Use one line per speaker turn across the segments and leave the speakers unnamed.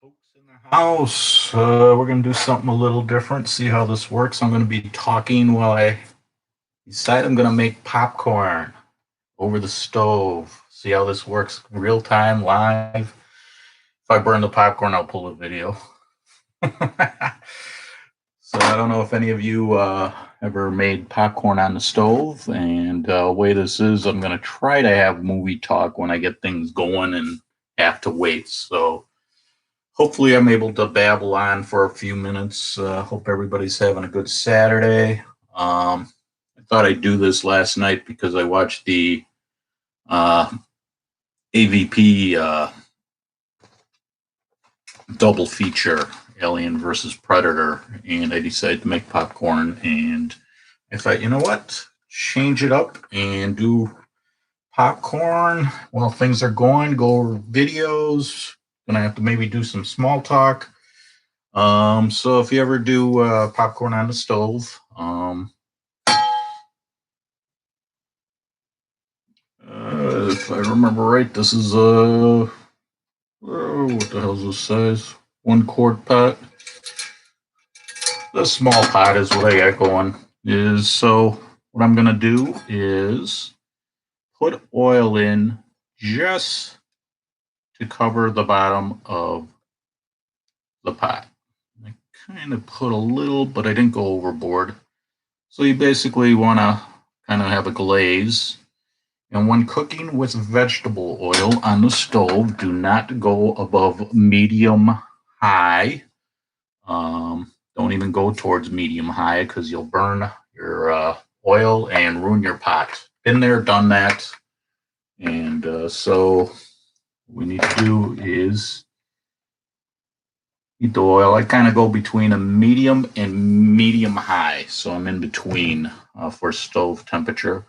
Folks in the house, we're going to do something a little different, see how this works. I'm going to be talking while I decide I'm going to make popcorn over the stove. See how this works real time, live. If I burn the popcorn, I'll pull a video. So I don't know if any of you ever made popcorn on the stove. And way this is, I'm going to try to have movie talk when I get things going and have to wait. So hopefully I'm able to babble on for a few minutes. Hope everybody's having a good Saturday. I thought I'd do this last night because I watched the uh, AVP Double Feature, Alien versus Predator, and I decided to make popcorn. And I thought, you know what? Change it up and do popcorn while things are going, go over videos. Gonna have to maybe do some small talk. So if you ever do popcorn on the stove, if I remember right, this is what the hell's this size? 1 quart pot. The small pot is what I got going. Is so what I'm gonna do is put oil in just to cover the bottom of the pot. I kind of put a little, but I didn't go overboard. So you basically want to kind of have a glaze. And when cooking with vegetable oil on the stove, do not go above medium high. Don't even go towards medium high because you'll burn your oil and ruin your pot. Been there, done that. And so what we need to do is heat the oil. I kind of go between a medium and medium high. So I'm in between for stove temperature.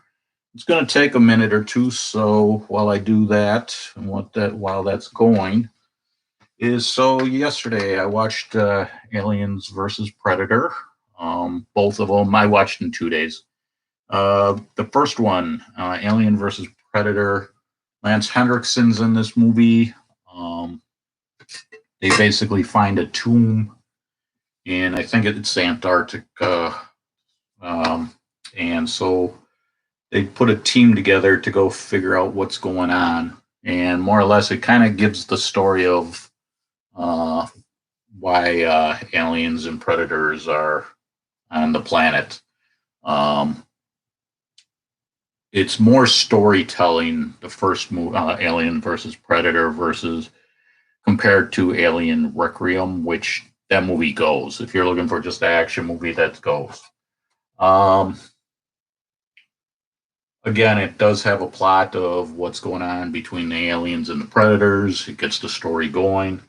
It's going to take a minute or two. So while I do that, and while that's going, is so yesterday I watched Aliens versus Predator. Both of them I watched in 2 days. The first one, Alien versus Predator. Lance Hendrickson's in this movie. They basically find a tomb, and I think it's Antarctica. And so they put a team together to go figure out what's going on. And more or less, it kind of gives the story of why aliens and predators are on the planet. Um, it's more storytelling, the first movie, Alien versus Predator, versus compared to Alien Requiem, which that movie goes. If you're looking for just an action movie, that goes. Um, Again, it does have a plot of what's going on between the aliens and the predators. It gets the story going.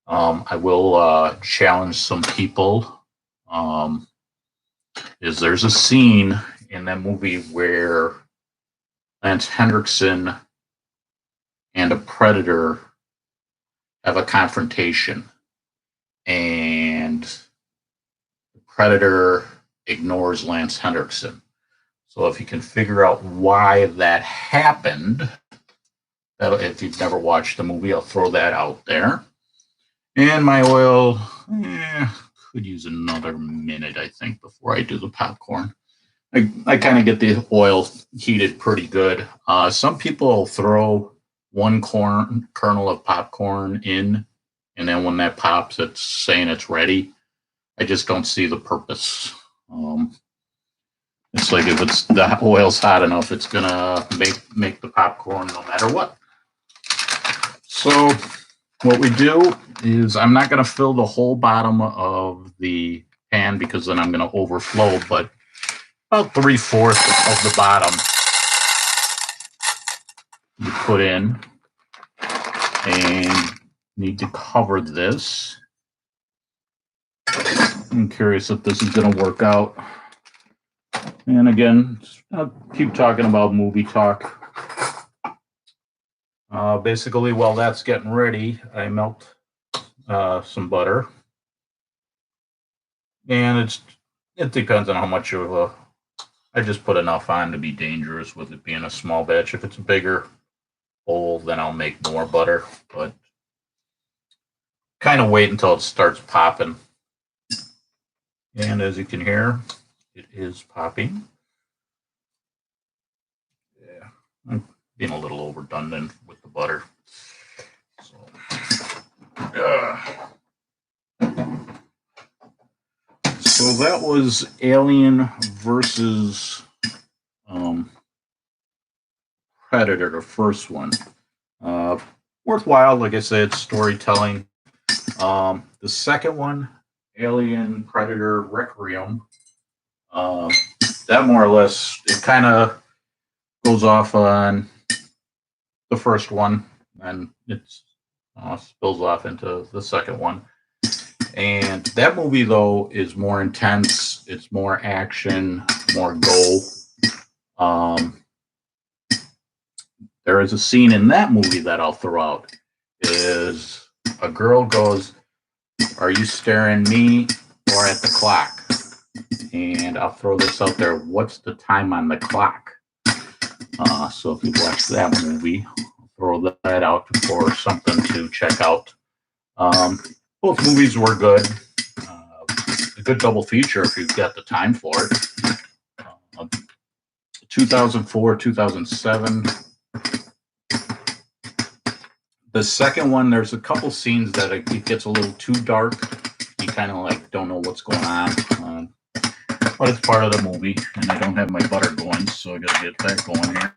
I will challenge some people. Um, is there's a scene in that movie where Lance Hendrickson and a predator have a confrontation, and the predator ignores Lance Hendrickson. So if you can figure out why that happened, if you've never watched the movie, I'll throw that out there. And my oil, could use another minute, I think, before I do the popcorn. I kind of get the oil heated pretty good. Some people throw one kernel of popcorn in, and then when that pops, it's saying it's ready. I just don't see the purpose. It's like if it's the oil's hot enough, it's gonna make the popcorn no matter what. So what we do is I'm not gonna fill the whole bottom of the pan because then I'm gonna overflow, but about 3/4 of the bottom you put in, and need to cover this. I'm curious if this is gonna work out. And again, I'll keep talking about movie talk. Basically, while that's getting ready, I melt some butter, and it depends on how much of a. I just put enough on to be dangerous with it being a small batch. If it's a bigger bowl, then I'll make more butter. But kind of wait until it starts popping. And as you can hear, it is popping. Yeah, I'm being a little overdone with the butter. So that was Alien versus Predator, the first one. Worthwhile, like I said, storytelling. The second one, Alien Predator Requiem, that more or less, it kind of goes off on the first one, and it spills off into the second one. And that movie, though, is more intense. It's more action, more go. There is a scene in that movie that I'll throw out. Is a girl goes, "Are you staring me or at the clock?" And I'll throw this out there. What's the time on the clock? So if you've watched that movie, I'll throw that out for something to check out. Both movies were good. A good double feature if you've got the time for it. 2004, 2007. The second one, there's a couple scenes that it gets a little too dark. You kind of like don't know what's going on. But it's part of the movie, and I don't have my butter going, so I gotta get that going here.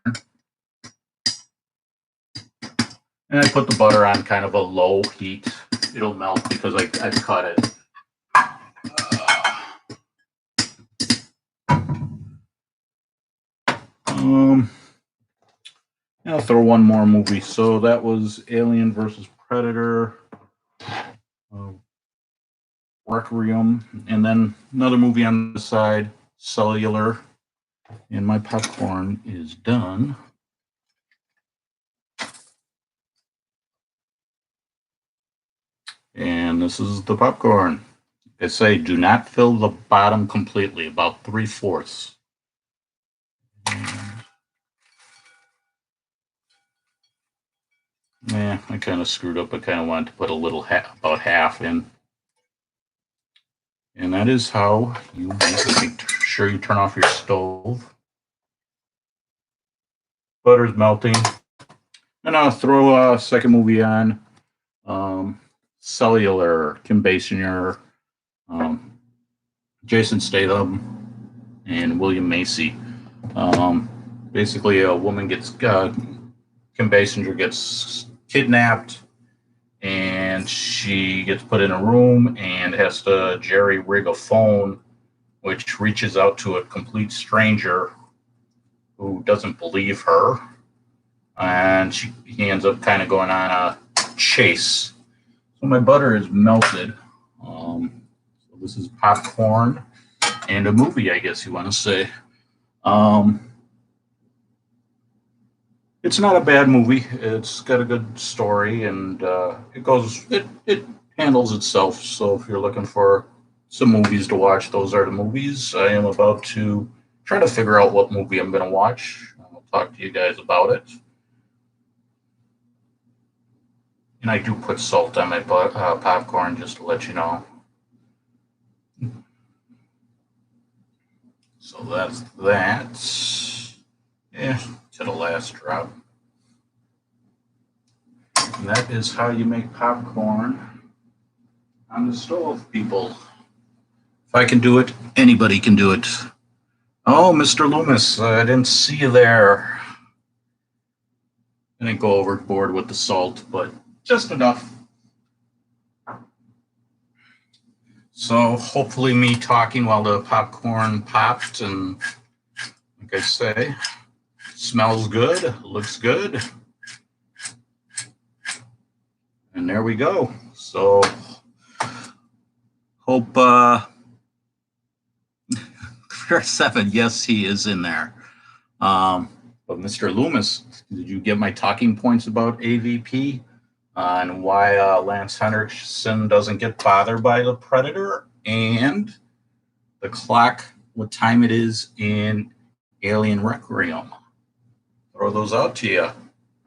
And I put the butter on kind of a low heat. It'll melt because I've cut it. I'll throw one more movie. So that was Alien versus Predator, Requiem, and then another movie on the side, Cellular. And my popcorn is done. And this is the popcorn. They say do not fill the bottom completely, about 3/4. Yeah, I kind of screwed up. I kind of wanted to put a little about half in. And that is how you make sure you turn off your stove. Butter's melting. And I'll throw a second movie on. Cellular, Kim Basinger, Jason Statham, and William Macy. Basically, a woman gets, Kim Basinger gets kidnapped, and she gets put in a room and has to jerry rig a phone, which reaches out to a complete stranger who doesn't believe her. And he ends up kind of going on a chase. So my butter is melted. So this is popcorn and a movie, I guess you want to say. It's not a bad movie. It's got a good story, and it handles itself. So if you're looking for some movies to watch, those are the movies. I am about to try to figure out what movie I'm going to watch. I'll talk to you guys about it. And I do put salt on my popcorn just to let you know. So that's that. Yeah, to the last drop. And that is how you make popcorn on the stove, people. If I can do it, anybody can do it. Oh, Mr. Loomis, I didn't see you there. I didn't go overboard with the salt, but just enough. So hopefully me talking while the popcorn popped, and like I say, smells good, looks good. And there we go. So hope Fair 7, yes, he is in there. But Mr. Loomis, did you get my talking points about AVP and why Lance Henriksen doesn't get bothered by the Predator, and the clock, what time it is in Alien Requiem? Throw those out to you.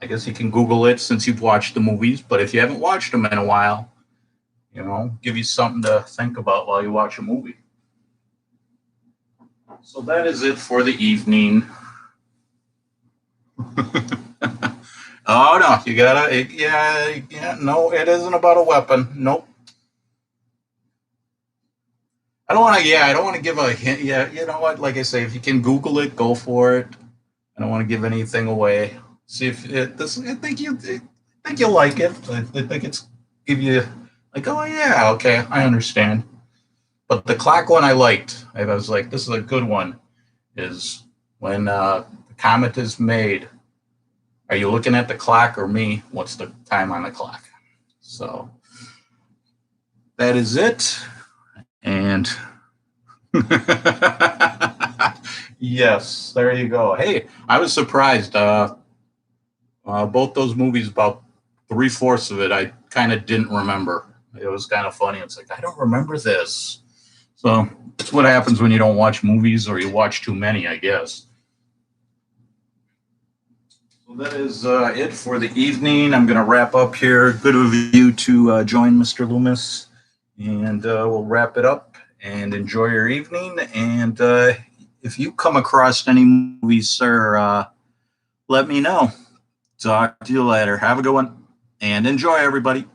I guess you can Google it since you've watched the movies, but if you haven't watched them in a while, give you something to think about while you watch a movie. So that is it for the evening. Oh no, you gotta, yeah, no, it isn't about a weapon. Nope. I don't want to give a hint. Yeah, you know what? Like I say, if you can Google it, go for it. I don't want to give anything away. See if it. This, I think you'll like it. I think it's give you like, oh yeah, okay, I understand. But the clock one I liked. I was like, this is a good one. Is when the comment is made. Are you looking at the clock or me? What's the time on the clock? So that is it. And yes, there you go. Hey, I was surprised. Both those movies, about 3/4 of it, I kind of didn't remember. It was kind of funny. It's like, I don't remember this. So that's what happens when you don't watch movies or you watch too many, I guess. So that is it for the evening. I'm going to wrap up here. Good of you to join Mr. Loomis, and we'll wrap it up and enjoy your evening. And if you come across any movies, sir, let me know. Talk to you later. Have a good one and enjoy, everybody.